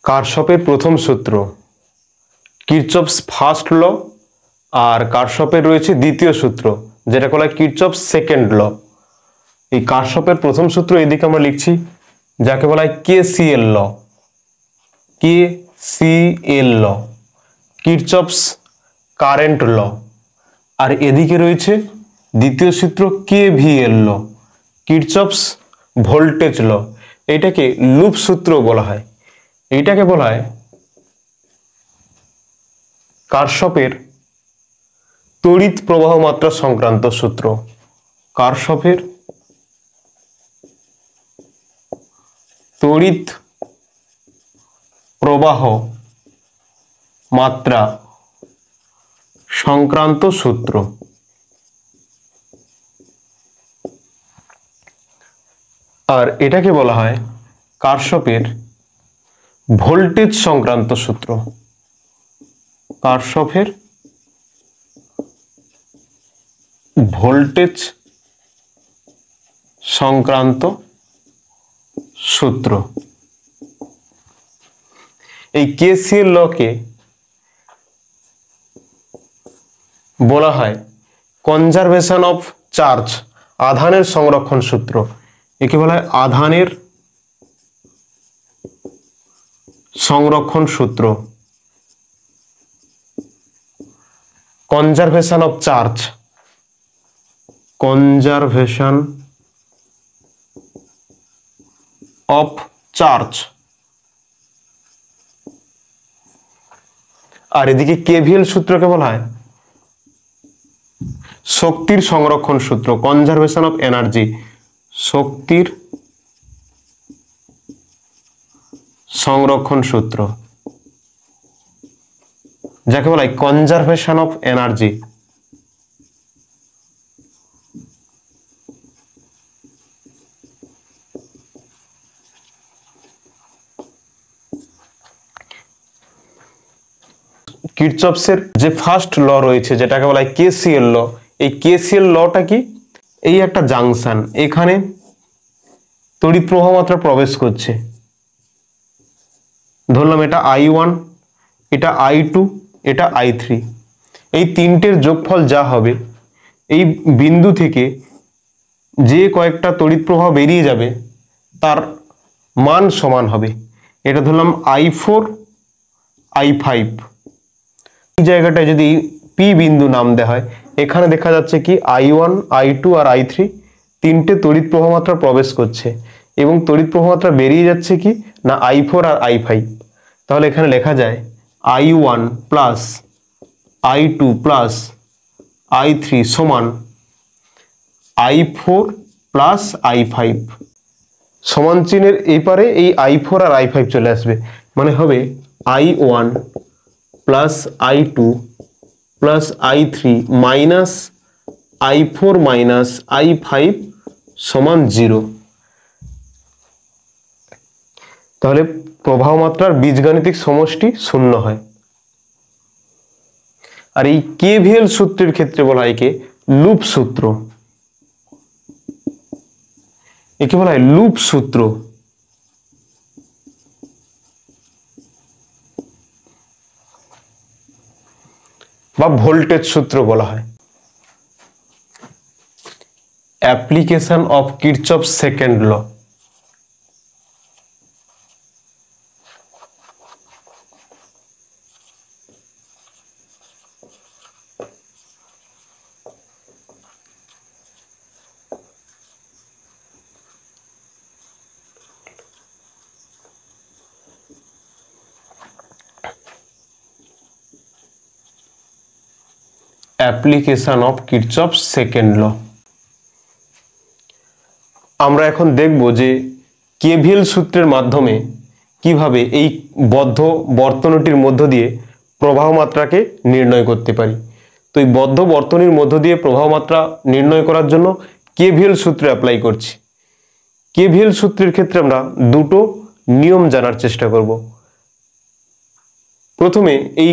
কারশফের প্রথম সূত্র কিরচফস ফার্স্ট ল আর কারশফের রয়েছে দ্বিতীয় সূত্র যেটা বলা হয় কিরচফস সেকেন্ড ল। এই কারশফের প্রথম সূত্র এদিকে আমরা লিখছি যাকে বলা হয় কেসিএল ল, কেসিএল ল, কিরচফস কারেন্ট ল। আর এদিকে রয়েছে দ্বিতীয় সূত্র কেভিএল ল, কিরচফস ভোল্টেজ ল। এটাকে লুপ সূত্র বলা হয়। এইটাকে বলা হয় কারশফের তড়িৎ প্রবাহ মাত্রা সংক্রান্ত সূত্র। কারশফের তড়িৎ প্রবাহ মাত্রা সংক্রান্ত সূত্র। আর এটাকে বলা হয় কারশফের ভোল্টেজ সংক্রান্ত সূত্র। কারশফের ভোল্টেজ সংক্রান্ত সূত্র। এই কেসিএল লকে বলা হয় কনজারভেশন অফ চার্জ, আধানের সংরক্ষণ সূত্র। একে বলা হয় আধানের সংরক্ষণ সূত্র, conservation of charge, conservation of charge. আর এদিকে কেভিএল সূত্রকে বলা হয় শক্তির সংরক্ষণ সূত্র, কনজারভেশন অফ এনার্জি, শক্তির সংরক্ষণ সূত্র, যাকে বলা হয় কনজারভেশন অফ এনার্জি। কিরচফসের যে ফার্স্ট ল রয়েছে যেটাকে বলা হয় কেসিএল ল, এই কেসিএল লটা কি? এই একটা জাংশন, এখানে তড়িৎ প্রবাহ মাত্রা প্রবেশ করছে। ধরলাম এটা I1, এটা I2, এটা I3। এই তিনটের যোগফল যা হবে এই বিন্দু থেকে যে কয়েকটা তড়িৎ প্রবাহ বেরিয়ে যাবে তার মান সমান হবে। এটা ধরলাম I4, I5। এই জায়গাটায় যদি পি বিন্দু নাম দেওয়া হয়, এখানে দেখা যাচ্ছে কি I1, I2 আর I3 তিনটে তড়িৎ প্রবাহ মাত্রা প্রবেশ করছে এবং তড়িৎ প্রবাহ মাত্রা বেরিয়ে যাচ্ছে কি না I4 আর I5। তাহলে এখানে লেখা যায় I1 plus I2 plus I3 সমান I4 প্লাস I5। সমান চিহ্নের এই পারে এই I4 আর I5 চলে আসবে, মানে হবে I1 plus I2 plus I3 minus I4 minus I5 সমান 0। তাহলে প্রবাহ মাত্রার বীজগাণিতিক সমষ্টি 0 হয়। আর এই কেভিএল সূত্রের ক্ষেত্রে বলা হয় কে লুপ সূত্র। একে বলা হয় লুপ সূত্র বা ভোল্টেজ সূত্র বলা হয়। Application of Kirchhoff's second law. Application of Kirchhoff's second law. আমরা এখন দেখব যে কেভিএল সূত্রের মাধ্যমে কিভাবে এই বদ্ধ বর্তনীটির মধ্য দিয়ে প্রবাহ মাত্রাকে নির্ণয় করতে পারি। তো এই বদ্ধ বর্তনীর মধ্য দিয়ে প্রবাহ মাত্রা নির্ণয় করার জন্য কেভিএল সূত্র অ্যাপ্লাই করছি। কেভিএল সূত্রের ক্ষেত্রে আমরা দুটো নিয়ম জানার চেষ্টা করব। প্রথমে এই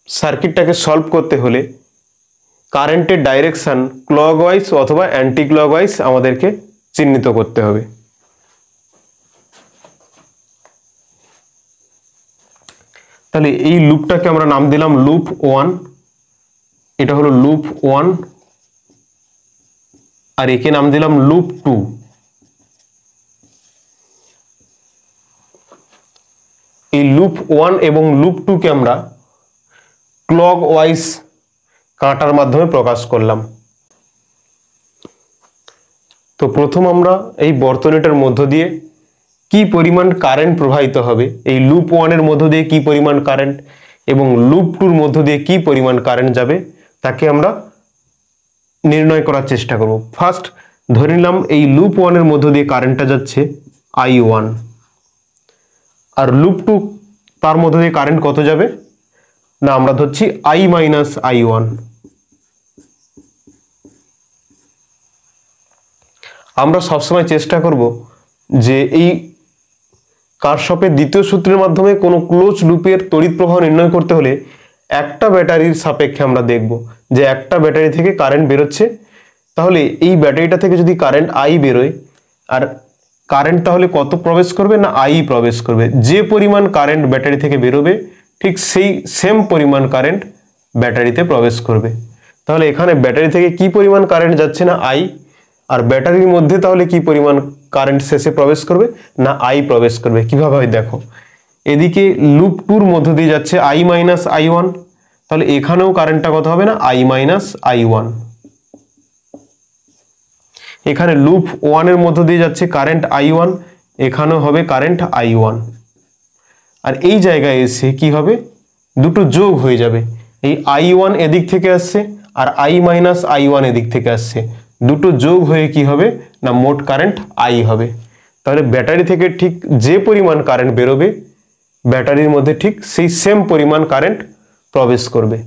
সার্কিটটাকে সলভ করতে হলে কারেন্টের ডাইরেকশন ক্লকওয়াইজ অথবা অ্যান্টি ক্লকওয়াইজ আমাদেরকে চিহ্নিত করতে হবে। তাহলে এই লুপটাকে আমরা নাম দিলাম লুপ 1, এটা হলো লুপ 1, আর একে নাম দিলাম লুপ 2। এই লুপ 1 এবং লুপ 2 কে আমরা ক্লকওয়াইজ কাঁটার মাধ্যমে প্রকাশ করলাম। তো প্রথম আমরা এই বর্তনীটার মধ্য দিয়ে কি পরিমাণ কারেন্ট প্রবাহিত হবে, এই লুপ 1 এর মধ্য দিয়ে কি পরিমাণ কারেন্ট এবং লুপ 2 এর মধ্য দিয়ে কি পরিমাণ কারেন্ট যাবে তাকে আমরা নির্ণয় করার চেষ্টা করব। ফার্স্ট ধরে নিলাম এই লুপ 1 এর মধ্য দিয়ে কারেন্টটা যাচ্ছে I1, আর লুপ 2 তার মধ্য দিয়ে কারেন্ট কত যাবে না, আমরা ধরছি I মাইনাস I1। আমরা সবসময় চেষ্টা করব যে এই কারশফের দ্বিতীয় সূত্রের মাধ্যমে কোনো ক্লোজ লুপের তড়িৎ প্রবাহ নির্ণয় করতে হলে একটা ব্যাটারির সাপেক্ষে আমরা দেখব যে একটা ব্যাটারি থেকে কারেন্ট বেরোচ্ছে, তাহলে এই ব্যাটারিটা থেকে যদি কারেন্ট I বেরোয়, আর কারেন্ট তাহলে কত প্রবেশ করবে না I প্রবেশ করবে। যে পরিমাণ কারেন্ট ব্যাটারি থেকে বেরোবে ঠিক সেই সেম পরিমাণ কারেন্ট ব্যাটারিতে প্রবেশ করবে। তাহলে এখানে ব্যাটারি থেকে কি পরিমাণ কারেন্ট যাচ্ছে না I, আর ব্যাটারির মধ্যে তাহলে কি পরিমাণ কারেন্ট শেষে প্রবেশ করবে না I প্রবেশ করবে। কিভাবে হয় দেখো, এদিকে লুপ 2 এর মধ্য দিয়ে যাচ্ছে I মাইনাস I1, তাহলে এখানেও কারেন্টটা কত হবে না I মাইনাস I1। এখানে লুপ 1 এর মধ্য দিয়ে যাচ্ছে কারেন্ট I1, এখানেও হবে কারেন্ট I1। আর এই জায়গায় এসে কি হবে, দুটো যোগ হয়ে যাবে, এই I1 এদিক থেকে আসছে আর I মাইনাস I1 এদিক থেকে আসছে, দুটো যোগ হয়ে কি হবে না মোট কারেন্ট I হবে। তাহলে ব্যাটারি থেকে ঠিক যে পরিমাণ কারেন্ট বেরোবে ব্যাটারির মধ্যে ঠিক সেই সেম পরিমাণ কারেন্ট প্রবেশ করবে।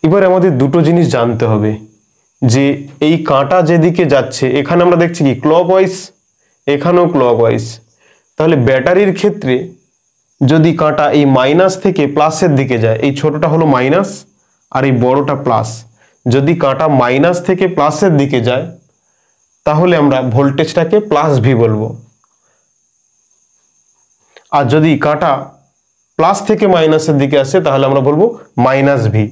এবার আমাদের দুটো জিনিস জানতে হবে যে এই কাঁটা যেদিকে যাচ্ছে, এখানে আমরা দেখছি কি ক্লকওয়াইজ, এখানেও ক্লকওয়াইজ, তাহলে ব্যাটারির ক্ষেত্রে যদি কাঁটা এই মাইনাস থেকে প্লাসের দিকে যায়, এই ছোটটা হলো মাইনাস আর এই বড়টা প্লাস, যদি কাঁটা মাইনাস থেকে প্লাসের দিকে যায় তাহলে আমরা ভোল্টেজটাকে প্লাস ভি বলবো, আর যদি কাঁটা প্লাস থেকে মাইনাসের দিকে আসে তাহলে আমরা বলবো মাইনাস ভি।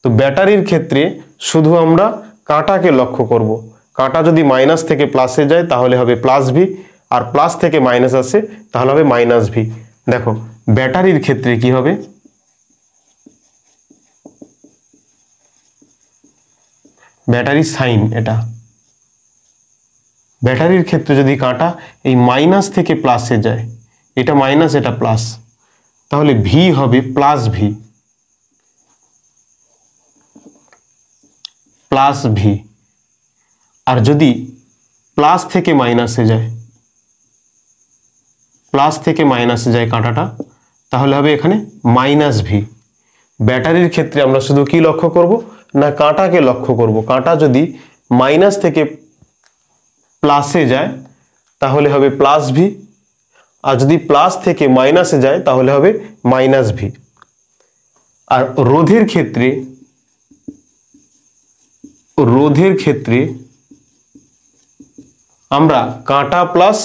তো ব্যাটারির ক্ষেত্রে শুধু আমরা কাঁটাকে লক্ষ্য করব, কাঁটা যদি মাইনাস থেকে প্লাসে যায় তাহলে হবে প্লাস ভি, আর প্লাস থেকে মাইনাস আসে তাহলে হবে মাইনাস ভি। দেখো ব্যাটারির ক্ষেত্রে কি হবে, ব্যাটারির সাইন এটা, ব্যাটারির ক্ষেত্রে যদি কাঁটা এই মাইনাস থেকে প্লাসে যায়, এটা মাইনাস এটা প্লাস, তাহলে ভি হবে প্লাস ভি, প্লাস ভি। আর যদি প্লাস থেকে মাইনাসে যায়, প্লাস থেকে মাইনাসে যায় কাঁটাটা, তাহলে হবে এখানে মাইনাস ভি। ব্যাটারির ক্ষেত্রে আমরা শুধু কি লক্ষ্য করব না কাঁটাকে লক্ষ্য করব, কাঁটা যদি মাইনাস থেকে প্লাসে যায় তাহলে হবে প্লাস ভি, আর যদি প্লাস থেকে মাইনাসে যায় তাহলে হবে মাইনাস ভি। আর রোধের ক্ষেত্রে, রোধের ক্ষেত্রে আমরা কাঁটা প্লাস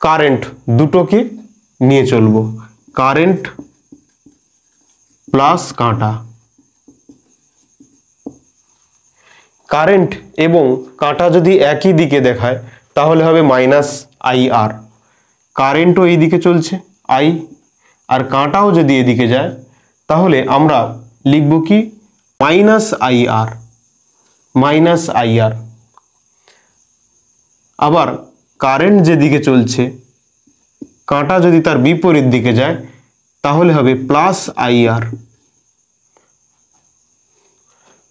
কারেন্ট দুটোকে নিয়ে চলবো, কারেন্ট প্লাস কাঁটা। কারেন্ট এবং কাঁটা যদি একই দিকে দেখায় তাহলে হবে মাইনাস আই আর, কারেন্টও এই দিকে চলছে আই, আর কাঁটাও যদি এদিকে যায় তাহলে আমরা লিখব কি minus I R, minus I R. আবার কারেন্ট যেদিকে চলছে কাঁটা যদি তার বিপরীত দিকে যায় তাহলে হবে প্লাস আই আর।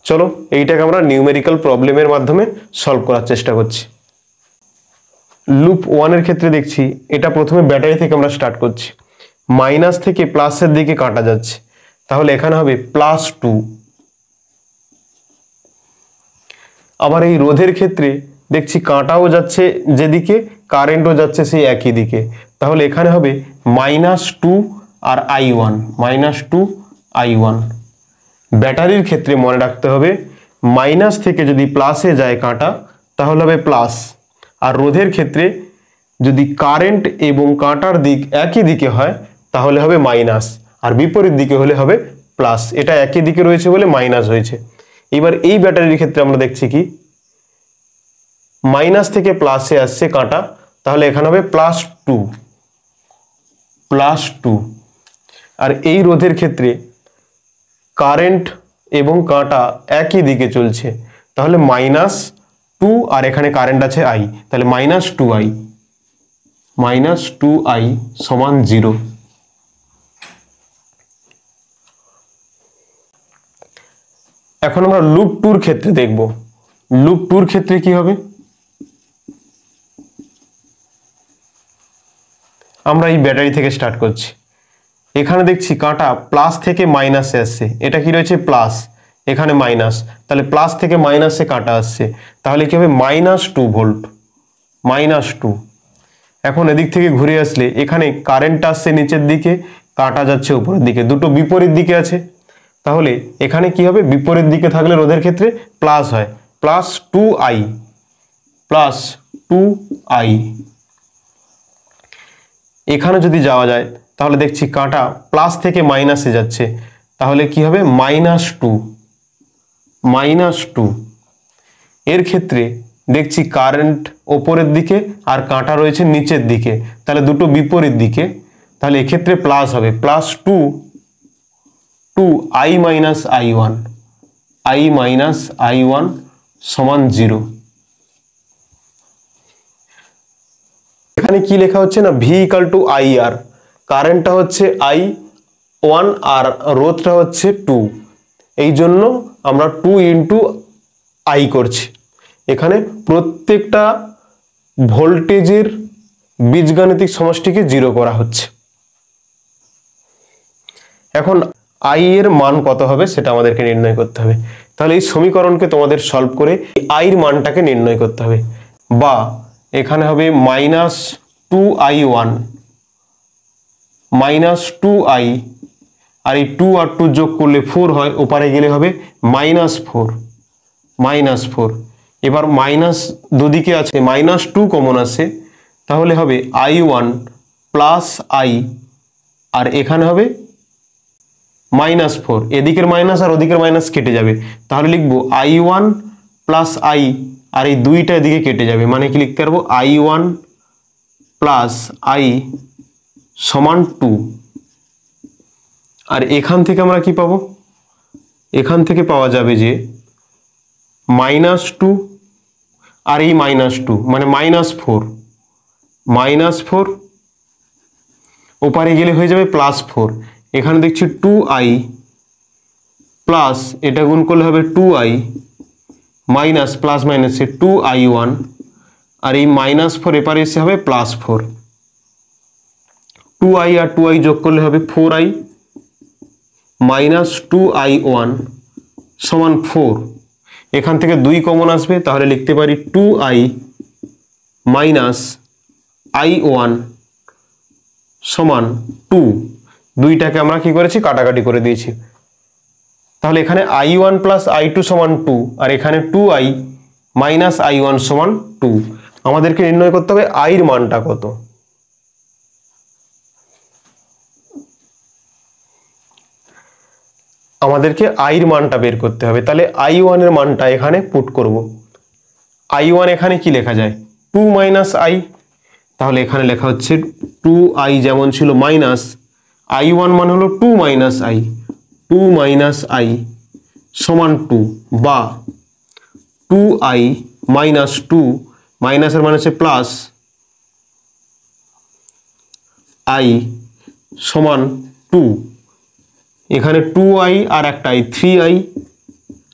চলো এইটাকে আমরা নিউমেরিক্যাল প্রবলেমের মাধ্যমে সলভ করার চেষ্টা করছি। লুপ 1 এর ক্ষেত্রে দেখছি এটা প্রথমে ব্যাটারি থেকে আমরা স্টার্ট করছি, মাইনাস থেকে প্লাসের দিকে কাটা যাচ্ছে, তাহলে এখানে হবে প্লাস 2। আবার এই রোধের ক্ষেত্রে দেখছি কাঁটাও যাচ্ছে যেদিকে, কারেন্টও যাচ্ছে সেই একই দিকে, তাহলে এখানে হবে মাইনাস 2 আর I1, মাইনাস 2 I1। ব্যাটারির ক্ষেত্রে মনে রাখতে হবে মাইনাস থেকে যদি প্লাসে যায় কাঁটা তাহলে হবে প্লাস। আর রোধের ক্ষেত্রে যদি কারেন্ট এবং কাঁটার দিক একই দিকে হয় তাহলে হবে মাইনাস, আর বিপরীত দিকে হলে হবে প্লাস। এটা একই দিকে রয়েছে বলে মাইনাস হয়েছে। এবার এই ব্যাটারির ক্ষেত্রে আমরা দেখছি কি মাইনাস থেকে প্লাসে আসছে কাঁটা, তাহলে এখানে হবে +2। আর এই রোধের ক্ষেত্রে কারেন্ট এবং কাঁটা একই দিকে চলছে, তাহলে -2, আর এখানে কারেন্ট আছে I, তাহলে -2I সমান 0। এখন আমরা লুপ 2 এর ক্ষেত্রে দেখব। লুপ 2 এর ক্ষেত্রে কি হবে, আমরা এই ব্যাটারি থেকে স্টার্ট করছি। এখানে দেখছি কাঁটা প্লাস থেকে মাইনাসে আসছে, এটা কি রয়েছে প্লাস, এখানে মাইনাস, তাহলে প্লাস থেকে মাইনাসে কাঁটা আসছে, তাহলে কি হবে -2 ভোল্ট, -2। এখন এদিক থেকে ঘুরে আসলে এখানে কারেন্ট আসছে নিচের দিকে, কাঁটা যাচ্ছে উপরের দিকে, দুটো বিপরীত দিকে আছে, তাহলে এখানে কি হবে বিপরীত দিকে থাকলে রোধের ক্ষেত্রে প্লাস হয়, +2I। এখানে যদি যাওয়া যায় তাহলে দেখছি কাঁটা প্লাস থেকে মাইনাসে যাচ্ছে, তাহলে কি হবে -2। এর ক্ষেত্রে দেখছি কারেন্ট ওপরের দিকে আর কাঁটা রয়েছে নিচের দিকে, তাহলে দুটো বিপরীত দিকে, তাহলে এক্ষেত্রে প্লাস হবে, +2I-I1 সমান 0। এখানে কি লেখা হচ্ছে না, V = IR, কারেন্টটা হচ্ছে I1 আর রোধটা হচ্ছে 2, এই জন্য আমরা 2 × I করছি। এখানে প্রত্যেকটা ভোল্টেজের বীজগাণিতিক সমষ্টিকে 0 করা হচ্ছে। এখন I এর মান কত হবে সেটা আমাদেরকে নির্ণয় করতে হবে। তাহলে এই সমীকরণকে তোমাদের সলভ করে I এর মানটাকে নির্ণয় করতে হবে, বা এখানে হবে -2I1 -2I, আর এই 2 আর 2 যোগ করলে 4 হয়, ওপারে গেলে হবে -4। এবার মাইনাস দুদিকে আছে, -2 কমন আসে, তাহলে হবে I1 + I, আর এখানে হবে -4, এদিকের মাইনাস আর ওদিকের মাইনাস কেটে যাবে, তাহলে লিখবো I1 + I, আর এই দুইটা এদিকে কেটে যাবে, মানে কি লিখতে পারবো I1 + I সমান 2। আর এখান থেকে আমরা কি পাবো, এখান থেকে পাওয়া যাবে যে -2 আর এই -2 মানে -4, ওপারে গেলে হয়ে যাবে +4। এখানে দেখছি 2I প্লাস, এটা গুণ করলে হবে 2I মাইনাস, প্লাস মাইনাসে 2I1, আর এই -4 এপারে এসে হবে +4। 2I আর 2I যোগ করলে হবে 4I -2I1 সমান 4। এখান থেকে 2 কমন আসবে, তাহলে লিখতে পারি 2I -I1 সমান 2। দুইটাকে আমরা কি করেছি কাটাকাটি করে দিয়েছি, তাহলে এখানে I1 + I2 সমান 2, আর এখানে 2I -I1 সমান 2। আমাদেরকে নির্ণয় করতে হবে I এর মানটা কত। আমাদেরকে I এর মানটা বের করতে হবে, তাহলে I1 এর মানটা এখানে পুট করব। I1 এখানে কি লেখা যায় 2 - I, তাহলে এখানে লেখা হচ্ছে 2I যেমন ছিল মাইনাস, I1 মানে হলো 2 - I, 2 - I সমান 2, বা 2I - 2, মাইনাসের মানে হচ্ছে প্লাস, I সমান 2। এখানে 2I আর একটা I 3I,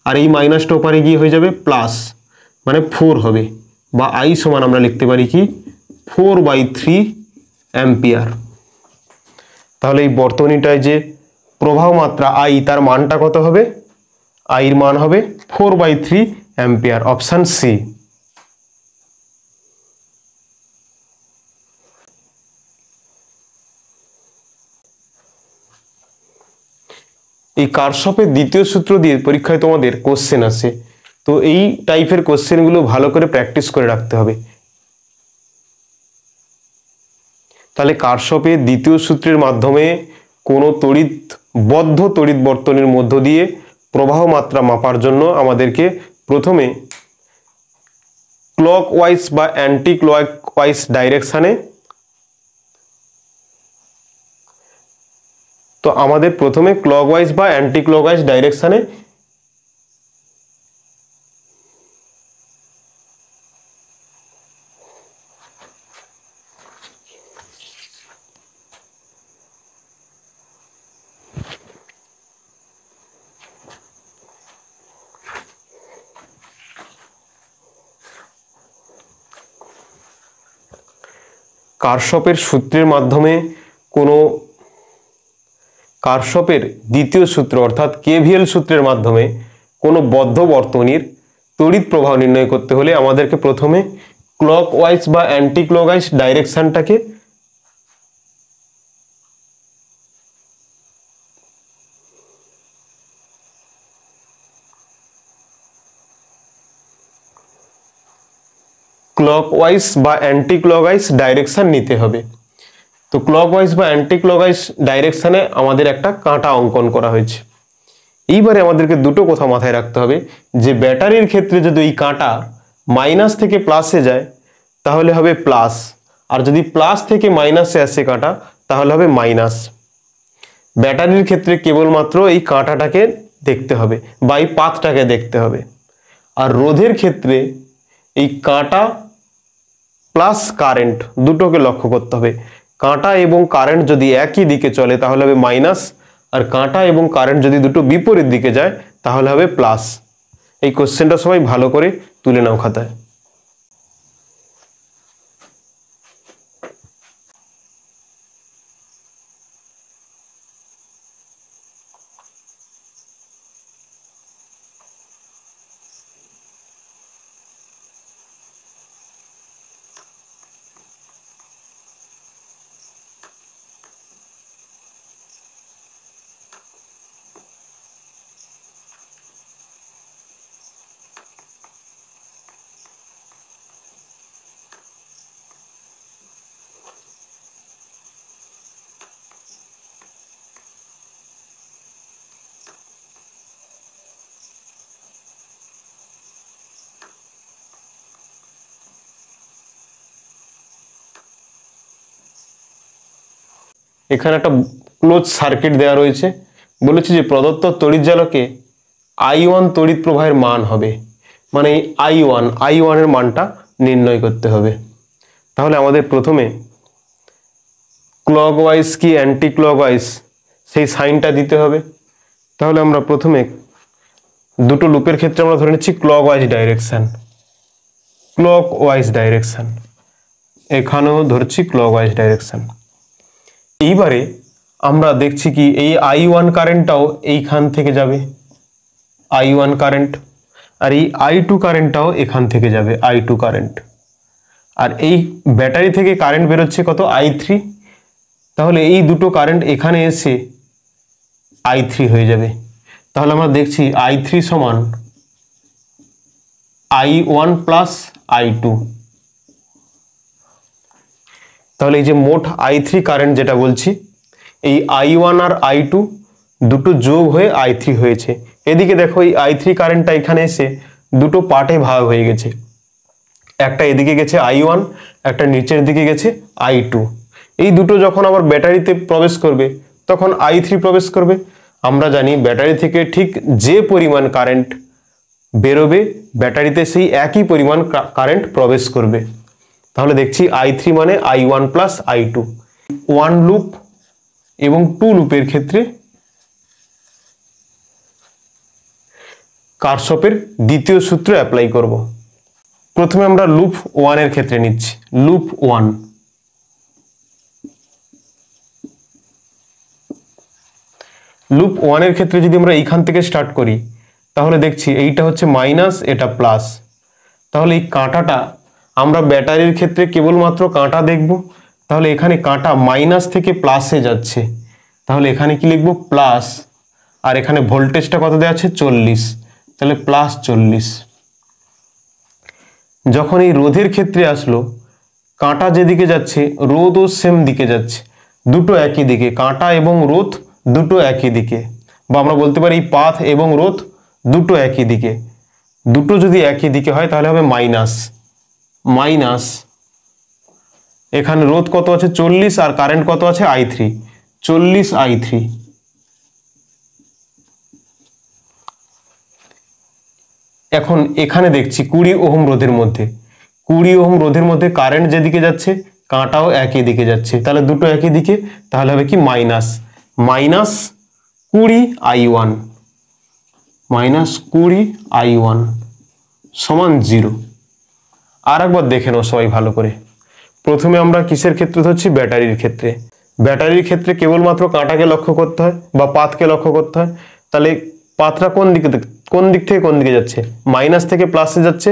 আর এই মাইনাসটা ওপারে গিয়ে হয়ে যাবে প্লাস, মানে 4 হবে, বা I সমান আমরা লিখতে পারি কি 4/3 অ্যাম্পিয়ার। তাহলে এই বর্তনীটায় যে প্রবাহ মাত্রা I তার মানটা কত হবে, I এর মান হবে 4/3 অ্যাম্পিয়ার, অপশন সি। এই কারশফের দ্বিতীয় সূত্র দিয়ে পরীক্ষায় তোমাদের কোশ্চেন আসে, তো এই টাইপের কোশ্চেনগুলো ভালো করে প্র্যাকটিস করে রাখতে হবে। তাহলে কারশফের দ্বিতীয় সূত্রের মাধ্যমে কোনো বদ্ধ তড়িৎ বর্তনীর মধ্য দিয়ে প্রবাহ মাত্রা মাপার জন্য আমাদেরকে প্রথমে ক্লকওয়াইজ বা অ্যান্টি ক্লকওয়াইজ ডাইরেকশানে, তো আমাদের প্রথমে ক্লকওয়াইজ বা অ্যান্টি ক্লকওয়াইজ ডাইরেকশানে কারশফের সূত্রের মাধ্যমে কারশফের দ্বিতীয় সূত্র অর্থাৎ কেভিএল সূত্রের মাধ্যমে কোনো বদ্ধ বর্তনীর তড়িৎ প্রবাহ নির্ণয় করতে হলে আমাদেরকে প্রথমে ক্লকওয়াইজ বা অ্যান্টি ক্লকওয়াইজ ডাইরেকশনটাকে ক্লকওয়াইজ বা অ্যান্টি ক্লকওয়াইজ ডাইরেকশন নিতে হবে। তো ক্লকওয়াইজ বা অ্যান্টি ক্লকওয়াইজ ডাইরেকশনে আমাদের একটা কাঁটা অঙ্কন করা হয়েছে। এইবারে আমাদেরকে দুটো কথা মাথায় রাখতে হবে যে ব্যাটারির ক্ষেত্রে যদি এই কাঁটা মাইনাস থেকে প্লাসে যায় তাহলে হবে প্লাস, আর যদি প্লাস থেকে মাইনাসে আসে কাঁটা তাহলে হবে মাইনাস। ব্যাটারির ক্ষেত্রে কেবলমাত্র এই কাঁটাটাকে দেখতে হবে বা এই পাতটাকে দেখতে হবে, আর রোধের ক্ষেত্রে এই কাঁটা প্লাস কারেন্ট দুটোকে লক্ষ্য করতে হবে। কাঁটা এবং কারেন্ট যদি একই দিকে চলে তাহলে হবে মাইনাস, আর কাঁটা এবং কারেন্ট যদি দুটো বিপরীত দিকে যায় তাহলে হবে প্লাস। এই কোশ্চেনটা সবাই ভালো করে তুলে নাও খাতায়। এখানে একটা ক্লোজ সার্কিট দেওয়া রয়েছে, বলেছে যে প্রদত্ত তড়িৎজালকে I1 তড়িৎ প্রবাহের মান হবে, মানে I1 এর মানটা নির্ণয় করতে হবে। তাহলে আমাদের প্রথমে ক্লকওয়াইজ কি অ্যান্টি ক্লকওয়াইজ সেই সাইনটা দিতে হবে। তাহলে আমরা প্রথমে দুটো লুপের ক্ষেত্রে আমরা ধরে নিচ্ছি ক্লকওয়াইজ ডাইরেকশন, এখানেও ধরছি ক্লকওয়াইজ ডাইরেকশন। এইবারে আমরা দেখছি কি এই I1 কারেন্টটাও এইখান থেকে যাবে I1 কারেন্ট, আর এই I2 কারেন্টটাও এখান থেকে যাবে I2 কারেন্ট, আর এই ব্যাটারি থেকে কারেন্ট বেরোচ্ছে কত I3, তাহলে এই দুটো কারেন্ট এখানে এসে I3 হয়ে যাবে। তাহলে আমরা দেখছি I3 সমান I1 প্লাস I2। তাহলে এই যে মোট I3 কারেন্ট যেটা বলছি, এই I1 আর I2 দুটো যোগ হয়ে I3 হয়েছে। এদিকে দেখো এই I3 কারেন্টটা এখানে এসে দুটো পার্টে ভাগ হয়ে গেছে, একটা এদিকে গেছে I1, একটা নিচের দিকে গেছে I2। এই দুটো যখন আবার ব্যাটারিতে প্রবেশ করবে তখন I3 প্রবেশ করবে। আমরা জানি ব্যাটারি থেকে ঠিক যে পরিমাণ কারেন্ট বেরোবে ব্যাটারিতে সেই একই পরিমাণ কারেন্ট প্রবেশ করবে। তাহলে দেখছি I3 মানে I1 প্লাস I2। 1 লুপ এবং 2 লুপের ক্ষেত্রে কারশফের দ্বিতীয় সূত্র অ্যাপ্লাই করব। প্রথমে আমরা লুপ 1 এর ক্ষেত্রে নিচ্ছি। লুপ 1, লুপ 1 এর ক্ষেত্রে যদি আমরা এইখান থেকে স্টার্ট করি তাহলে দেখছি এইটা হচ্ছে মাইনাস, এটা প্লাস। তাহলে এই কাঁটাটা আমরা ব্যাটারির ক্ষেত্রে কেবলমাত্র কাঁটা দেখব, তাহলে এখানে কাঁটা মাইনাস থেকে প্লাসে যাচ্ছে, তাহলে এখানে কি লিখব প্লাস, আর এখানে ভোল্টেজটা কত দেওয়া আছে 40, তাহলে প্লাস 40। যখন এই রোধের ক্ষেত্রে আসলো, কাঁটা যেদিকে যাচ্ছে রোধও সেম দিকে যাচ্ছে, দুটো একই দিকে, কাঁটা এবং রোধ দুটো একই দিকে, বা আমরা বলতে পারি পাথ এবং রোধ দুটো একই দিকে। দুটো যদি একই দিকে হয় তাহলে হবে মাইনাস মাইনাস, এখানে রোধ কত আছে 40 আর কারেন্ট কত আছে i3, 40 i3। এখন এখানে দেখছি 20 ওহম রোধের মধ্যে, 20 ওহম রোধের মধ্যে কারেন্ট যেদিকে যাচ্ছে কাঁটাও একই দিকে যাচ্ছে, তাহলে দুটো একই দিকে, তাহলে হবে কি মাইনাস 20i1 -20i1 সমান 0। আর একবার দেখে নাও সবাই ভালো করে। প্রথমে আমরা কিসের ক্ষেত্রে ধরছি? ব্যাটারির ক্ষেত্রে। ব্যাটারির ক্ষেত্রে কেবলমাত্র কাঁটাকে লক্ষ্য করতে হয় বা পাথকে লক্ষ্য করতে হয়। তাহলে পাথটা কোন দিক থেকে কোন দিকে যাচ্ছে? মাইনাস থেকে প্লাসে যাচ্ছে,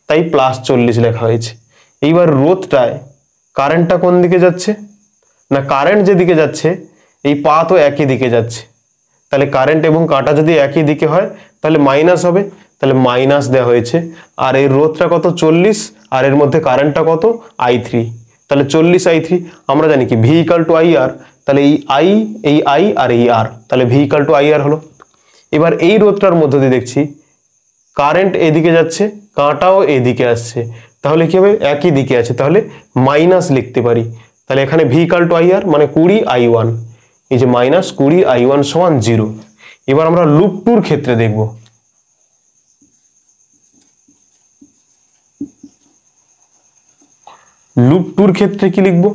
তাই +40 লেখা হয়েছে। এইবার রোধটায় কারেন্টটা কোন দিকে যাচ্ছে? না, কারেন্ট যেদিকে যাচ্ছে এই পাথও একই দিকে যাচ্ছে, তাহলে কারেন্ট এবং কাঁটা যদি একই দিকে হয় তাহলে মাইনাস হবে, তাহলে মাইনাস দেওয়া হয়েছে। আর এই রোধটা কত? 40, আর এর মধ্যে কারেন্টটা কত? i3, তাহলে 40i3। আমরা জানি কি v = IR, তাহলে এই I আর এই R, তাহলে v = IR হলো। এবার এই রোধটার মধ্যে দিয়ে দেখছি কারেন্ট এদিকে যাচ্ছে, কাঁটাও এদিকে আসছে, তাহলে কি হবে? একই দিকে আছে, তাহলে মাইনাস লিখতে পারি। তাহলে এখানে v = IR মানে 20i1, এই যে -20i1 সমান 0। এবার আমরা লুপ 2 ক্ষেত্রে দেখব। লুপ 2 ক্ষেত্রে কি লিখব?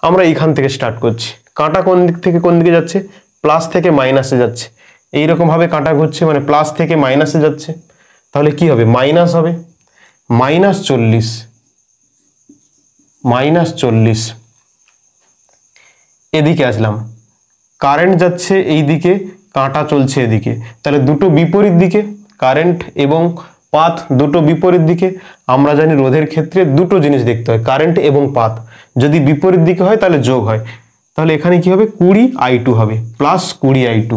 আমরা এইখান থেকে স্টার্ট করছি। কাঁটা কোন দিক থেকে কোন দিকে যাচ্ছে? প্লাস থেকে মাইনাসে যাচ্ছে। এইরকম ভাবে কাঁটা ঘুরছে, মানে প্লাস থেকে মাইনাসে যাচ্ছে, তাহলে কি হবে? মাইনাস হবে, -40 এদিকে আসলাম, কারেন্ট যাচ্ছে এই দিকে, কাঁটা চলছে এদিকে, তাহলে দুটো বিপরীত দিকে, কারেন্ট এবং পাথ দুটো বিপরীত দিকে। আমরা জানি রোধের ক্ষেত্রে দুটো জিনিস দেখতে হয়, কারেন্ট এবং পাথ। যদি বিপরীত দিকে হয় তাহলে যোগ হয়, তাহলে এখানে কি হবে? 20i2 হবে, +20i2।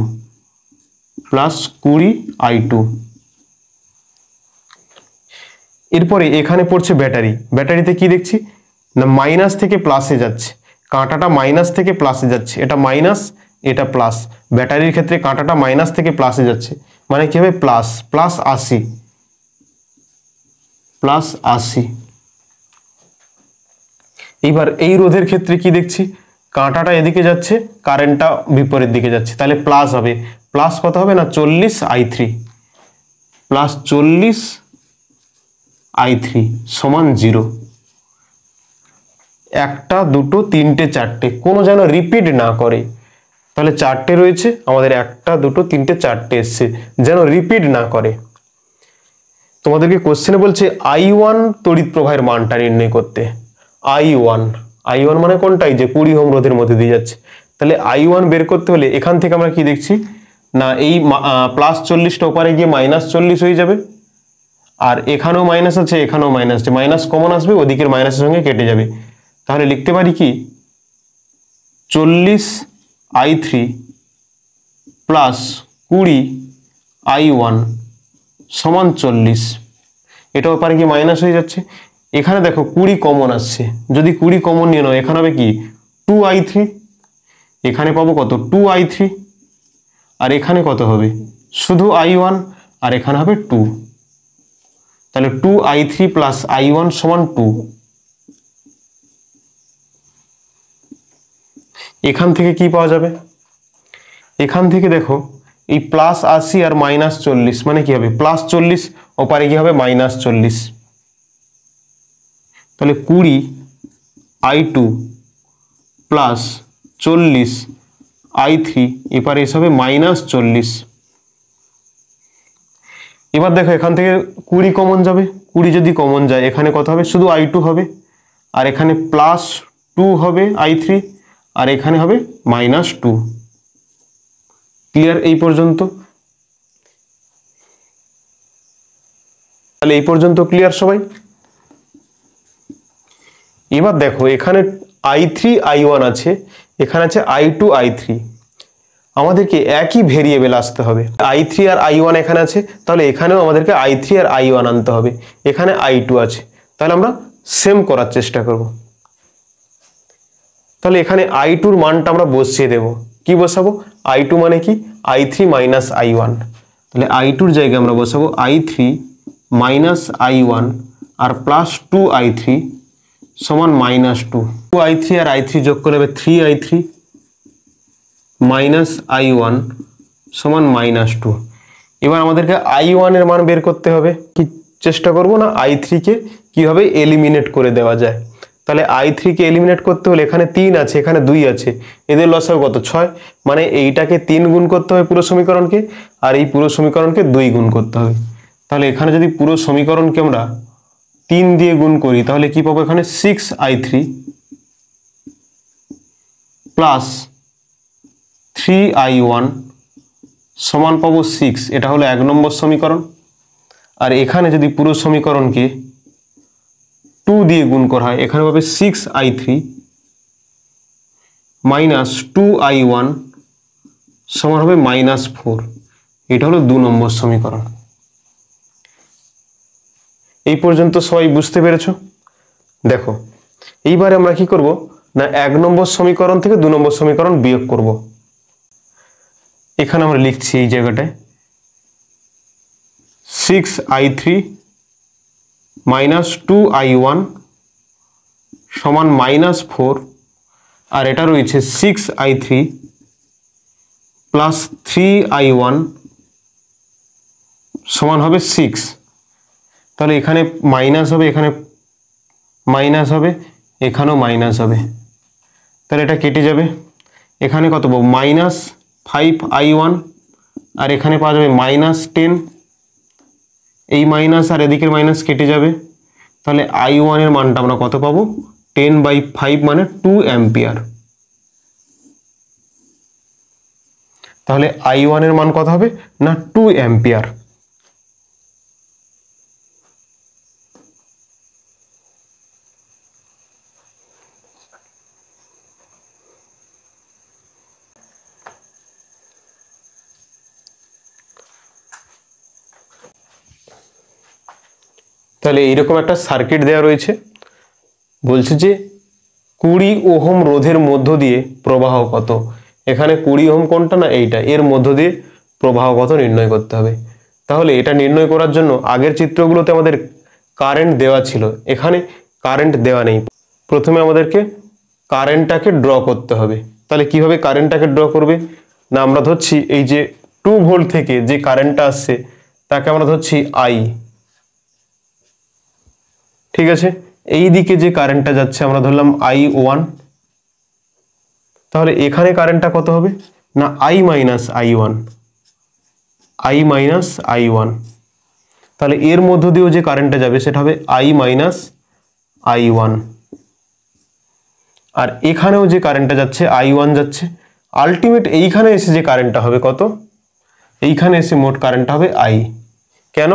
এরপরে এখানে পড়ছে ব্যাটারি। ব্যাটারিতে কি দেখছি? না, মাইনাস থেকে প্লাসে যাচ্ছে, কাঁটাটা মাইনাস থেকে প্লাসে যাচ্ছে, এটা মাইনাস এটা প্লাস। ব্যাটারির ক্ষেত্রে কাঁটাটা মাইনাস থেকে প্লাসে যাচ্ছে, মানে কি হবে? +80। এইবার এই রোধের ক্ষেত্রে কি দেখছি? কাঁটাটা এদিকে যাচ্ছে, কারেন্টটা বিপরীত দিকে যাচ্ছে, তাহলে প্লাস হবে। প্লাস কত হবে? না 40i3, +40i3 সমান 0। একটা, দুটো, তিনটে, চারটে, কোনো যেন রিপিট না করে। তাহলে চারটে রয়েছে আমাদের, একটা, দুটো, তিনটে, চারটে এসছে, যেন রিপিট না করে। তোমাদেরকে কোশ্চেনে বলছে i1 তড়িৎ প্রবাহের মানটা নির্ণয় করতে। i1 মানে কোনটাই? যে 20 ওহম রোধের মধ্যে দিয়ে যাচ্ছে। তাহলে i1 বের করতে হলে এখান থেকে আমরা কি দেখছি? না, এই +40টা ওপারে গিয়ে -40 হয়ে যাবে, আর এখানেও মাইনাস আছে, এখানেও মাইনাস আছে, মাইনাস কমন আসবে, ওদিকের মাইনাসের সঙ্গে কেটে যাবে। তাহলে লিখতে পারি কি? 40i3 +20i1 সমান 40। এটা ওপারে গিয়ে মাইনাস হয়ে যাচ্ছে। এখানে দেখো 20 কমন আসছে, যদি 20 কমন নিয়ে নাও, এখানে হবে কি? 2i3, এখানে পাবো কত? 2i3, আর এখানে কত হবে? শুধু i1, আর এখানে হবে 2, তাহলে 2i3 + i1 সমান 2। এখান থেকে কি পাওয়া যাবে? এখান থেকে দেখো এই +80 আর -40 মানে কি হবে? +40 ওপারে কি হবে? -40। তাহলে 20i2 +40i3 এপারে এসে হবে -40। এবার দেখো এখান থেকে 20 কমন যাবে, 20 যদি কমন যায় এখানে কত হবে? শুধু i2 হবে, আর এখানে +2 হবে i3, আর এখানে হবে -2। ক্লিয়ার এই পর্যন্ত? তাহলে এই পর্যন্ত ক্লিয়ার সবাই? এবার দেখো এখানে i3 i1 আছে, এখানে আছে i2 i3। আমাদেরকে একই ভেরিয়েবল আসতে হবে। i3 আর i1 এখানে আছে, তাহলে এখানেও আমাদেরকে i3 আর i1 আনতে হবে। এখানে i2 আছে, তাহলে আমরা সেম করার চেষ্টা করব। তাহলে এখানে i2 এর মানটা আমরা বসিয়ে দেব। কি বসাবো? i2 মানে কি? i3 minus i1। তাহলে i2 এর জায়গায় আমরা বসাবো i3 মাইনাস i1 আর প্লাস 2i3 সমান মাইনাস 2। 2i3 আর i3 যোগ করে হবে 3i3 মাইনাস i1 সমান মাইনাস 2। এবার আমাদেরকে i1 এর মান বের করতে হবে। কি চেষ্টা করব না i3 কে কিভাবে এলিমিনেট করে দেওয়া যায়। তাহলে i3 কে এলিমিনেট করতে হলে এখানে 3 আছে, এখানে 2 আছে, এদের লসাগু কত? 6। মানে এইটাকে 3 গুণ করতে হবে পুরো সমীকরণকে, আর এই পুরো সমীকরণকে 2 গুণ করতে হবে। তাহলে এখানে যদি পুরো সমীকরণকে আমরা 3 দিয়ে গুণ করি তাহলে কি পাবো? এখানে 6i3 প্লাস 3i1 সমান পাবো 6। এটা হলো 1 নম্বর সমীকরণ। আর এখানে যদি পুরো সমীকরণকে 2 দিয়ে গুণ করা হয় এখানে পাবে 6i3 মাইনাস 2i1 সমান হবে -4। এটা হলো 2 নম্বর সমীকরণ। এই পর্যন্ত সবাই বুঝতে পেরেছো? দেখো এইবারে আমরা কি করব না 1 নম্বর সমীকরণ থেকে 2 নম্বর সমীকরণ বিয়োগ করব। এখানে আমরা লিখছি এই জায়গাটায় 6i3 মাইনাস 2i1 সমান -4 আর এটা রয়েছে 6i3 প্লাস 3i1 সমান হবে 6। তাহলে এখানে মাইনাস হবে, এখানে মাইনাস হবে, এখানেও মাইনাস হবে। তাহলে এটা কেটে যাবে। এখানে কত পাবো? -5i1 আর এখানে পাওয়া যাবে -10। এই মাইনাস আর এদিকের মাইনাস কেটে যাবে। তাহলে i1 এর মানটা আমরা কত পাবো? 10/5 মানে 2 অ্যাম্পিয়ার। তাহলে i1 এর মান কত হবে? না 2 অ্যাম্পিয়ার। তাহলে এইরকম একটা সার্কিট দেওয়া রয়েছে, বলছে যে 20 ওহম রোধের মধ্য দিয়ে প্রবাহ কত। এখানে 20 ওহম কোনটা? না এইটা, এর মধ্য দিয়ে প্রবাহ কত নির্ণয় করতে হবে। তাহলে এটা নির্ণয় করার জন্য আগের চিত্রগুলোতে আমাদের কারেন্ট দেওয়া ছিল, এখানে কারেন্ট দেওয়া নেই। প্রথমে আমাদেরকে কারেন্টটাকে ড্র করতে হবে। তাহলে কিভাবে কারেন্টটাকে ড্র করবে? না আমরা ধরছি এই যে 2 ভোল্ট থেকে যে কারেন্টটা আসছে তাকে আমরা ধরছি I। ঠিক আছে, এই দিকে যে কারেন্টটা যাচ্ছে আমরা ধরলাম I1। তাহলে এখানে কারেন্টটা কত হবে? না I minus I1, I minus I1। তাহলে এর মধ্য দিয়েও যে কারেন্টটা যাবে সেটা হবে I মাইনাস I1। আর এখানেও যে কারেন্টটা যাচ্ছে I1 যাচ্ছে। আলটিমেট এইখানে এসে যে কারেন্টটা হবে কত? এইখানে এসে মোট কারেন্টটা হবে I। কেন?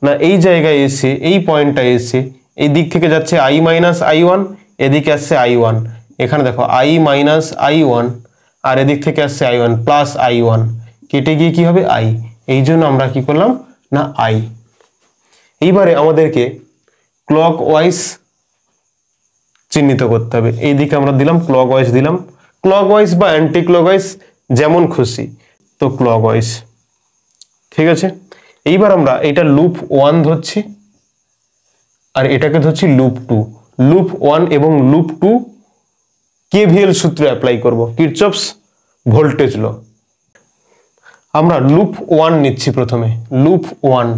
না এই জায়গায় এসে এই পয়েন্টটা এসে এই দিক থেকে যাচ্ছে I মাইনাস I1, এদিকে আসছে I1। এখানে দেখো I মাইনাস I1 আর এদিক থেকে আসছে I1 প্লাস I1, কেটে গিয়ে কি হবে? I। এই জন্য আমরা কি করলাম? না I। এইবারে আমাদেরকে ক্লকওয়াইজ চিহ্নিত করতে হবে। এই দিকে আমরা দিলাম ক্লকওয়াইজ, দিলাম ক্লকওয়াইজ বা অ্যান্টি ক্লকওয়াইজ যেমন খুশি, তো ক্লকওয়াইজ। ঠিক আছে, এইবার আমরা এটা লুপ 1 ধরছি আর এটাকে ধরছি লুপ 2। লুপ 1 এবং লুপ 2 কেভিএল সূত্র অ্যাপ্লাই করব, কিরচপস ভোল্টেজ ল। আমরা লুপ 1 নিচ্ছি প্রথমে, লুপ 1।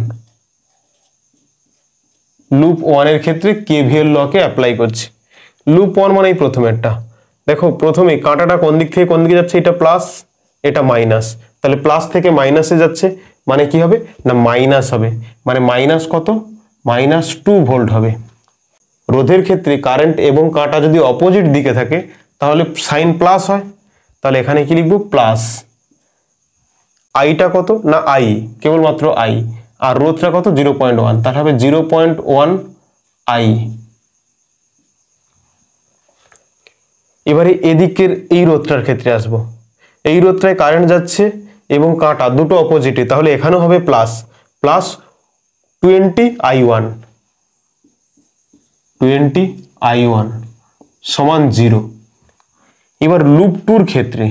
লুপ 1 এর ক্ষেত্রে কেভিএল লকে অ্যাপ্লাই করছি। লুপ 1 মানে এই প্রথমেরটা। দেখো প্রথমে কাঁটাটা কোন দিক থেকে কোন দিকে যাচ্ছে? এটা প্লাস, এটা মাইনাস। তাহলে প্লাস থেকে মাইনাসে যাচ্ছে মানে কি হবে? না মাইনাস হবে। মানে মাইনাস কত? -2 ভোল্ট হবে। রোধের ক্ষেত্রে কারেন্ট এবং কাঁটা যদি অপোজিট দিকে থাকে তাহলে সাইন প্লাস হয়। তাহলে এখানে কি লিখবো? প্লাস। আইটা কত? না I, কেবলমাত্র I। আর রোধটা কত? 0.1, তাহলে হবে 0.1 I। এবারে এদিকের এই রোধটার ক্ষেত্রে আসবো। এই রোধটায় কারেন্ট যাচ্ছে এবং কাঁটা দুটো অপোজিটে, তাহলে এখানেও হবে প্লাস, প্লাস 20 I1। 20I1 সমান 0। এবার লুপ 2 ক্ষেত্রে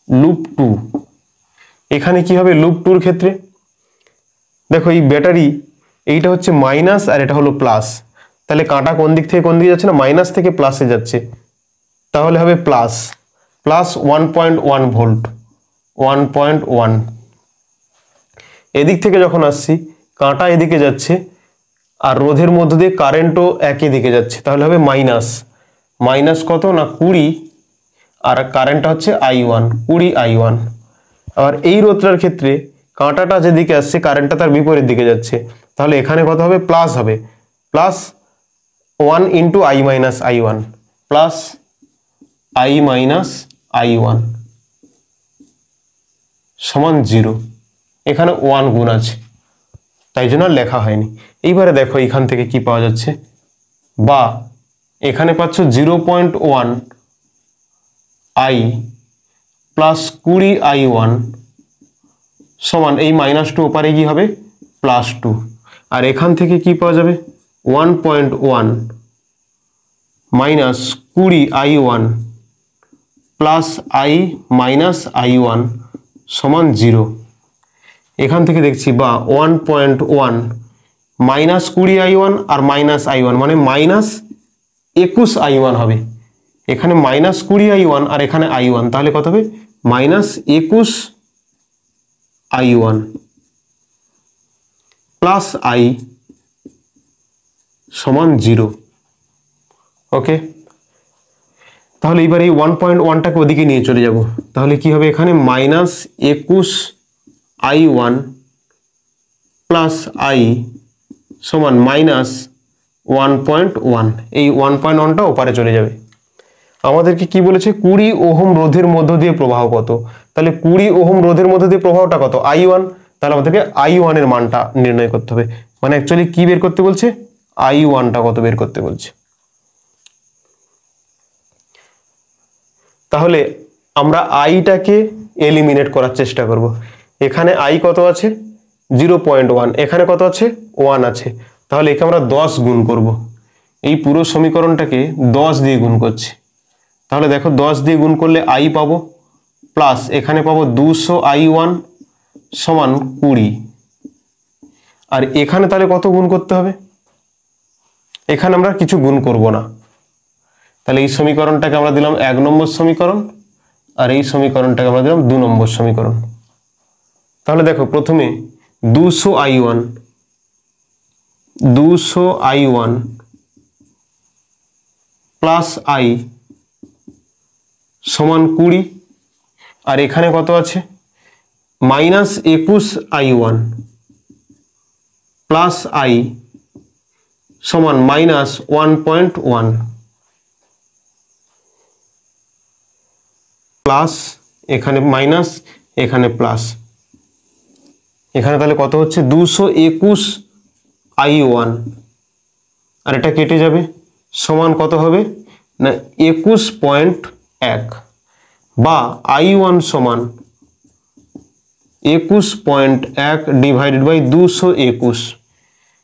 লুপ 2 এখানে কি হবে? লুপ 2 ক্ষেত্রে দেখো এই ব্যাটারি এইটা হচ্ছে মাইনাস আর এটা হলো প্লাস, তাহলে কাঁটা কোন দিক থেকে কোন দিকে যাচ্ছে না, মাইনাস থেকে প্লাসে যাচ্ছে, তাহলে হবে প্লাস 1.1 ভোল্ট 1.1। এদিক থেকে যখন আসছি কাঁটা এদিকে যাচ্ছে আর রোধের মধ্য দিয়ে কারেন্টও একই দিকে যাচ্ছে, তাহলে হবে মাইনাস কত না 20, আর কারেন্টটা হচ্ছে I1 20I1। আর এই রোধটার ক্ষেত্রে কাঁটাটা যেদিকে আসছে কারেন্টটা তার বিপরীত দিকে যাচ্ছে, তাহলে এখানে কত হবে? প্লাস হবে, plus 1 × I - I1 plus I - I1 সমান 0। এখানে 1 গুণ আছে তাই জন্য লেখা হয়নি। এইবারে দেখো এখান থেকে কি পাওয়া যাচ্ছে, বা এখানে পাচ্ছ 0.1 I প্লাস 20I1 সমান এই -2 ওপারে কি হবে? +2। আর এখান থেকে কি পাওয়া যাবে? 1.1 minus 20I1 plus I - I1 সমান 0। এখান থেকে দেখছি বা 1.1 মাইনাস 20I1 আর মাইনাস I1 মানে -21I1 হবে। এখানে -20I1 আর এখানে I1, তাহলে কত হবে? -21I1 প্লাস I সমান 0। ওকে, তাহলে এবার এই 1.1টাকে ওদিকে নিয়ে চলে যাব, তাহলে কি হবে? এখানে -21I1 প্লাস I সমান -1.1। এই 1.1টা ওপারে চলে যাবে। আমাদেরকে কি বলেছে? 20 ওহম রোধের মধ্য দিয়ে প্রবাহ কত, তাহলে 20 ওহম রোধের মধ্য দিয়ে প্রবাহটা কত? I1, তাহলে আমাদেরকে I1 এর মানটা নির্ণয় করতে হবে। মানে অ্যাকচুয়ালি কি বের করতে বলছে? I1টা কত বের করতে বলছে। তাহলে আমরা আইটাকে এলিমিনেট করার চেষ্টা করব। এখানে I কত আছে? 0.1, এখানে কত আছে? 1 আছে, তাহলে একে আমরা 10 গুণ করব। এই পুরো সমীকরণটাকে 10 দিয়ে গুণ করছি, তাহলে দেখো 10 দিয়ে গুণ করলে I পাবো, প্লাস এখানে পাবো 200I1 সমান 20। আর এখানে তাহলে কত গুণ করতে হবে? এখানে আমরা কিছু গুণ করব না, তাহলে এই সমীকরণটাকে আমরা দিলাম 1 নম্বর সমীকরণ, আর এই সমীকরণটাকে আমরা দিলাম 2 নম্বর সমীকরণ। তাহলে দেখো প্রথমে 200I1 প্লাস I সমান 20, আর এখানে কত আছে? -21I1 প্লাস I সমান -1.1 প্লাস এখানে মাইনাস এখানে প্লাস, এখানে তাহলে কত হচ্ছে? 221I1 আর এটা কেটে যাবে, সমান কত হবে না 21.1, বা I1 সমান 21.1 ডিভাইডেড বাই 221।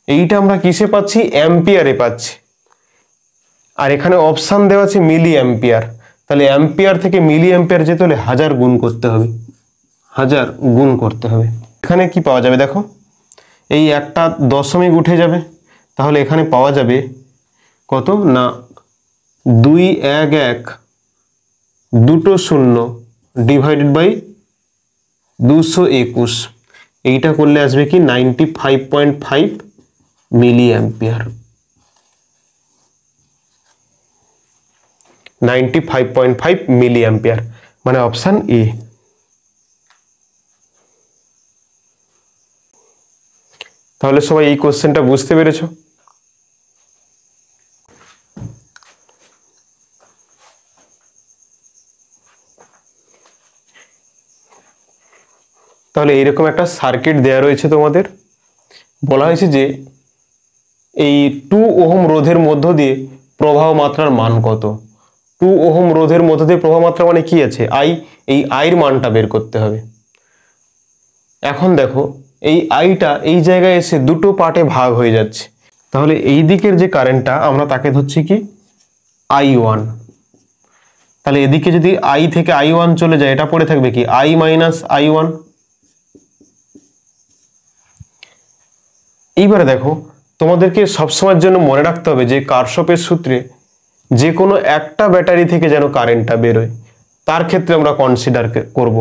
এইটা আমরা কিসে পাচ্ছি? অ্যাম্পিয়ারে পাচ্ছি, আর এখানে অপশান দেওয়া আছে মিলি অ্যাম্পিয়ার, তাহলে অ্যাম্পিয়ার থেকে মিলি অ্যাম্পিয়ার যেতে হলে 1000 গুণ করতে হবে, 1000 গুণ করতে হবে। এখানে কি পাওয়া যাবে দেখো, এই একটা দশমিক উঠে যাবে, তাহলে এখানে পাওয়া যাবে কত না 211 দুটো শূন্য ডিভাইডেড বাই 221। এইটা করলে আসবে কি 95.5 মিলি অ্যাম্পিয়ার, 95.5 মিলি অ্যাম্পিয়ার, মানে অপশান এ। তাহলে সবাই এই কোশ্চেনটা বুঝতে পেরেছো? তাহলে এইরকম একটা সার্কিট দেয়া রয়েছে, তোমাদের বলা হয়েছে যে এই 2 ওহম রোধের মধ্য দিয়ে প্রবাহ মাত্রার মান কত। 2 ওহম রোধের মধ্য দিয়ে প্রবাহ মাত্রা মানে কি আছে? I, এই I এর মানটা বের করতে হবে। এখন দেখো এই আইটা এই জায়গায় এসে দুটো পার্টে ভাগ হয়ে যাচ্ছে, তাহলে এই দিকের যে কারেন্টটা আমরা তাকে ধরছি কি I1। তাহলে এদিকে যদি I থেকে I1 চলে যায়, এটা পড়ে থাকবে কি I মাইনাস I1। এইবারে দেখো, তোমাদেরকে সবসময়ের জন্য মনে রাখতে হবে যে কারশফের সূত্রে যে কোনো একটা ব্যাটারি থেকে যেন কারেন্টটা বেরোয়, তার ক্ষেত্রে আমরা কনসিডার করব।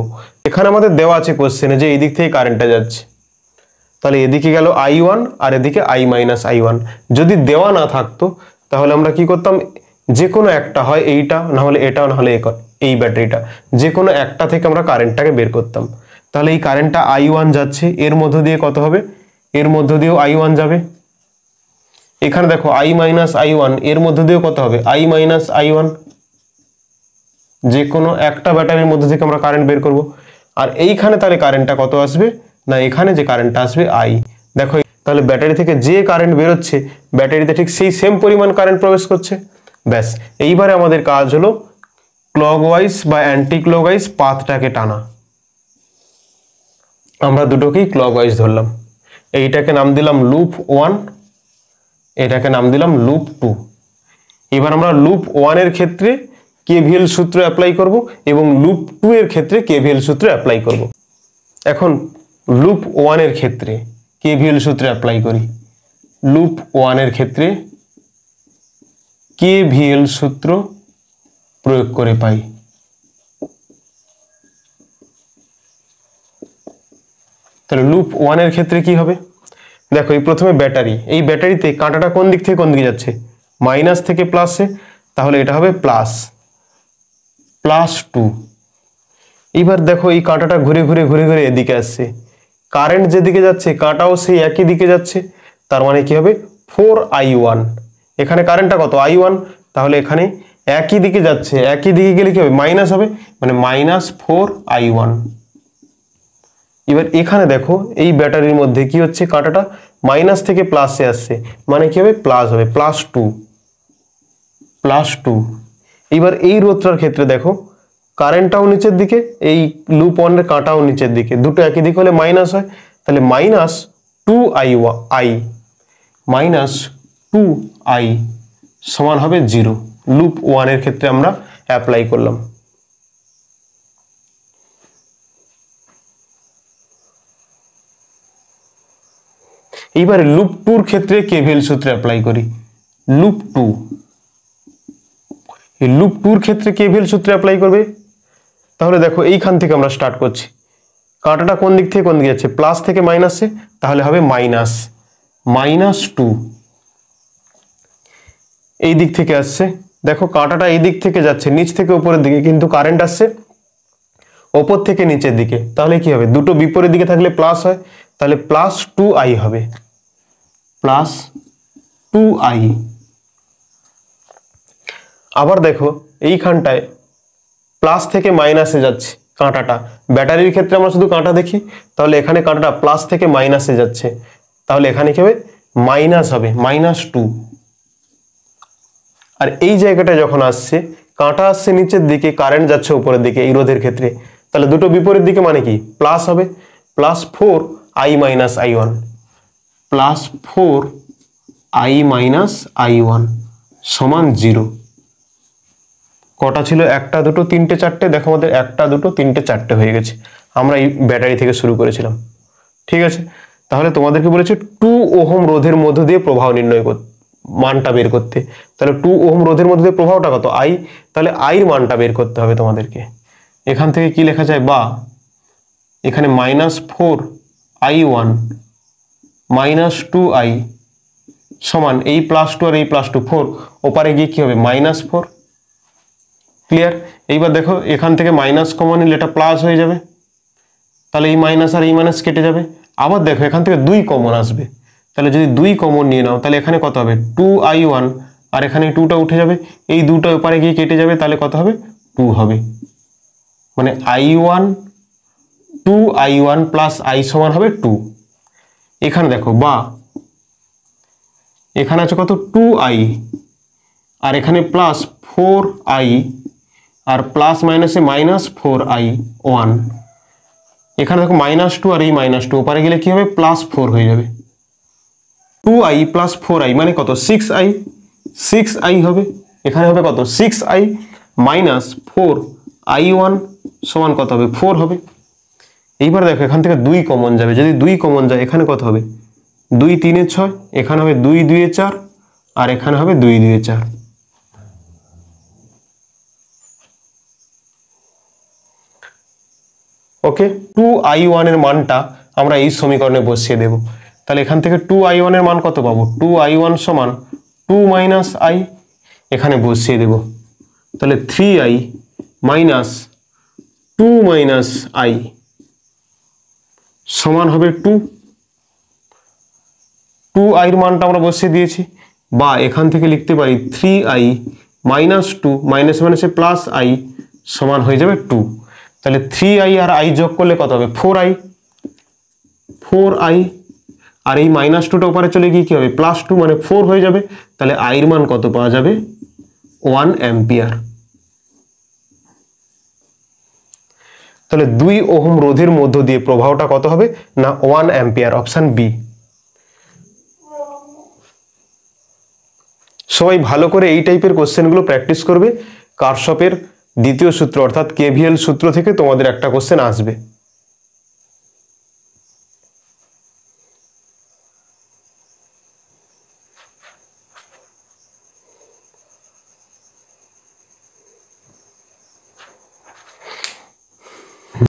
এখানে আমাদের দেওয়া আছে কোশ্চেনে যে এই দিক থেকে কারেন্টটা যাচ্ছে, তাহলে এদিকে গেল I1 আর এদিকে I মাইনাস I1। যদি দেওয়া না থাকতো তাহলে আমরা কি করতাম, যে কোনো একটা, হয় এইটা, না হলে এটা, না হলে এই ব্যাটারিটা, যে কোনো একটা থেকে আমরা কারেন্টটাকে বের করতাম। তাহলে এই কারেন্টটা I1 যাচ্ছে, এর মধ্য দিয়ে কত হবে, এর মধ্য দিয়েও I1 যাবে। এখানে দেখো I মাইনাস I1, এর মধ্য দিয়েও কত হবে I মাইনাস I1। যে কোনো একটা ব্যাটারির মধ্যে থেকে আমরা কারেন্ট বের করব। আর এইখানে তাহলে কারেন্টটা কত আসবে না, এখানে যে কারেন্টটা আসবে I। দেখো তাহলে ব্যাটারি থেকে যে কারেন্ট বেরোচ্ছে, ব্যাটারিতে ঠিক সেই সেম পরিমাণ কারেন্ট প্রবেশ করছে। ব্যাস, এইবারে আমাদের কাজ হলো ক্লকওয়াইজ বা অ্যান্টি ক্লকওয়াইজ পাথটাকে টানা। আমরা দুটোকেই ক্লকওয়াইজ ধরলাম। এইটাকে নাম দিলাম লুপ 1, এটাকে নাম দিলাম লুপ 2। এবার আমরা লুপ 1 এর ক্ষেত্রে কেভিএল সূত্র অ্যাপ্লাই করব এবং লুপ 2 এর ক্ষেত্রে কেভিএল সূত্র অ্যাপ্লাই করব। এখন লুপ 1 এর ক্ষেত্রে কেভিএল সূত্র অ্যাপ্লাই করি। লুপ 1 এর ক্ষেত্রে কেভিএল সূত্র প্রয়োগ করে পাই। তাহলে লুপ 1 এর ক্ষেত্রে কি হবে, দেখো এই প্রথমে ব্যাটারি, এই ব্যাটারিতে কাঁটাটা কোন দিক থেকে কোন দিকে যাচ্ছে, মাইনাস থেকে প্লাসে, তাহলে এটা হবে +2। এবার দেখো এই কাঁটাটা ঘুরে ঘুরে ঘুরে ঘুরে এদিকে আসছে, কারেন্ট যেদিকে যাচ্ছে কাঁটাও সেই একই দিকে যাচ্ছে, তার মানে কি হবে 4I1। এখানে কারেন্টটা কত I1, তাহলে এখানে একই দিকে যাচ্ছে, একই দিকে গেলে কি হবে মাইনাস হবে, মানে -4I1। এবার এখানে দেখো এই ব্যাটারির মধ্যে কি হচ্ছে, কাঁটাটা মাইনাস থেকে প্লাসে আসছে, মানে কি হবে প্লাস হবে, +2। এবার এই রোধটার ক্ষেত্রে দেখো কারেন্টটাও নিচের দিকে, এই লুপ 1 এর কাঁটাও নিচের দিকে, দুটো একই দিক হলে মাইনাস হয়, তাহলে -2I সমান হবে 0। লুপ 1 এর ক্ষেত্রে আমরা অ্যাপ্লাই করলাম। এইবারে লুপ 2 এর ক্ষেত্রে কেভিএল সূত্র অ্যাপ্লাই করি। লুপ 2, এই লুপ 2 এর ক্ষেত্রে কেভিএল সূত্র অ্যাপ্লাই করবে। তাহলে দেখো এইখান থেকে আমরা স্টার্ট করছি, কাঁটাটা কোন দিক থেকে কোন দিকে যাচ্ছে, প্লাস থেকে মাইনাসে, তাহলে হবে -2। এই দিক থেকে আসছে, দেখো কাঁটাটা এই দিক থেকে যাচ্ছে নিচ থেকে উপরের দিকে, কিন্তু কারেন্ট আসছে ওপর থেকে নিচের দিকে, তাহলে কি হবে, দুটো বিপরীত দিকে থাকলে প্লাস হয়, তাহলে +2I হবে, +2I। আবার দেখো এইখানটায় প্লাস থেকে মাইনাসে যাচ্ছে কাঁটাটা, ব্যাটারির ক্ষেত্রে আমরা শুধু কাঁটা দেখি, তাহলে এখানে কাঁটাটা প্লাস থেকে মাইনাসে যাচ্ছে, তাহলে এখানে কি হবে মাইনাস হবে, -2। আর এই জায়গাটা যখন আসছে, কাঁটা আসছে নিচের দিকে, কারেন্ট যাচ্ছে উপরের দিকে এই রোধের ক্ষেত্রে, তাহলে দুটো বিপরীত দিকে মানে কি প্লাস হবে, +4I - I1, +4I - I1 = 0। কটা ছিল, একটা দুটো তিনটে চারটে, দেখো আমাদের একটা দুটো তিনটে চারটে হয়ে গেছে, আমরা এই ব্যাটারি থেকে শুরু করেছিলাম। ঠিক আছে, তাহলে তোমাদেরকে বলেছে 2 ওহম রোধের মধ্য দিয়ে প্রবাহ নির্ণয় করতে, মানটা বের করতে। তাহলে 2 ওহম রোধের মধ্যে দিয়ে প্রবাহটা কত I, তাহলে I এর মানটা বের করতে হবে তোমাদেরকে। এখান থেকে কি লেখা যায়, বা এখানে -4I1 -2I সমান এই +2 আর এই +2, 4 ওপারে গিয়ে কি হবে -4। ক্লিয়ার। এইবার দেখো এখান থেকে মাইনাস কমন নিলে এটা প্লাস হয়ে যাবে, তাহলে এই মাইনাস আর এই মাইনাস কেটে যাবে। আবার দেখো এখান থেকে 2 কমন আসবে, তাহলে যদি 2 কমন নিয়ে নাও, তাহলে এখানে কত হবে 2I1, আর এখানে 2টা উঠে যাবে, এই দুটো ওপারে গিয়ে কেটে যাবে, তাহলে কত হবে 2 হবে, মানে I1 2I1 + I সমান হবে 2। এখানে দেখো, বা এখানে আছে কত 2I, আর এখানে +4I, আর প্লাস মাইনাসে -4I1। এখানে দেখো -2 আর এই -2 ওপারে গেলে কি হবে +4 হয়ে যাবে। 2i প্লাস 4i মানে কত 6i, 6i হবে, এখানে হবে কত 6i মাইনাস 4i1 সমান কত হবে 4 হবে। এইবার দেখো এখান থেকে 2 কমন যাবে, যদি 2 কমন যায় এখানে কত হবে 2 3 6, এখানে হবে 2 2 4 আর এখানে হবে 2 2 4। ওকে, 2i1 এর মানটা আমরা এই সমীকরণে বসিয়ে দেব। তাহলে এখান থেকে 2i1 এর মান কত পাবো 2i1 সমান 2 মাইনাস i, এখানে বসিয়ে দেব। তাহলে 3i মাইনাস 2 মাইনাস i সমান হবে 2, 2i এর মানটা আমরা বসিয়ে দিয়েছি, বা এখান থেকে লিখতে পারি 3i মাইনাস 2 মাইনাস মাইনাসে প্লাস i সমান হয়ে যাবে 2। তাহলে 3i আর i যোগ করলে কত হবে 4i, 4i আর এই মাইনাস 2টা উপরে চলে গিয়ে কি হবে প্লাস 2 মানে 4 হয়ে যাবে। তাহলে i এর মান কত পাওয়া যাবে 1 অ্যাম্পিয়ার। তাহলে 2 ওহম রোধের মধ্য দিয়ে প্রবাহটা কত হবে না 1 অ্যাম্পিয়ার, অপশন বি। সবাই ভালো করে এই টাইপের কোশ্চেনগুলো প্র্যাকটিস করবে। কারশফের দ্বিতীয় সূত্র অর্থাৎ কেভিএল সূত্র থেকে তোমাদের একটা কোশ্চেন আসবে।